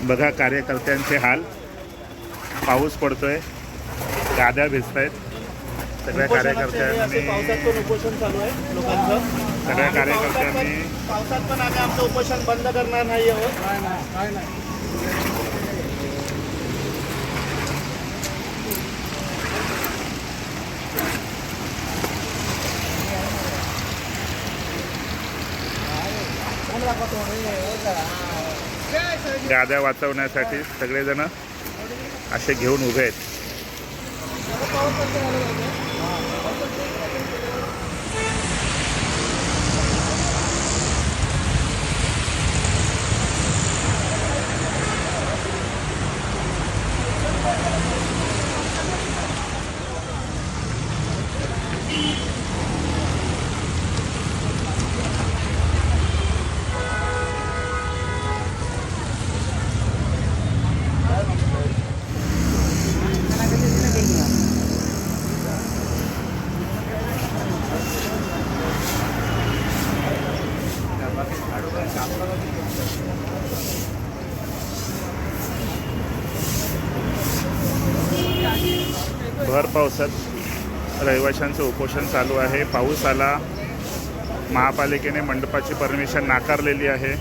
बघा कार्यकर्त्यांचे हाल, पाऊस पडतोय, गाद्या भिजत आहेत. सगळ्या कार्यकर्त्यांनी पावसात पण उपोषण चालू आहे लोकांचं. सगळ्या कार्यकर्त्यांनी पावसात पण आम्ही आमचं उपोषण बंद करणार नाही आहोत. काय नाही. गाद्या वाचवण्यासाठी सगळेजण असे घेऊन उभे आहेत. भर पावसात रहिवाशांचं उपोषण चालू आहे. पाऊस आला, महापालिकेने मंडपाची परमिशन नाकारलेली आहे,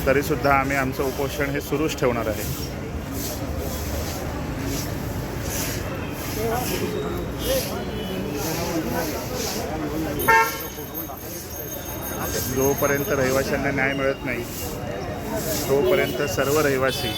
तरीसुद्धा आम्ही आमचं उपोषण हे सुरूच ठेवणार आहे. जोपर्यंत रहिवाशांना न्याय मिळत नाही तोपर्यंत सर्व रहिवासी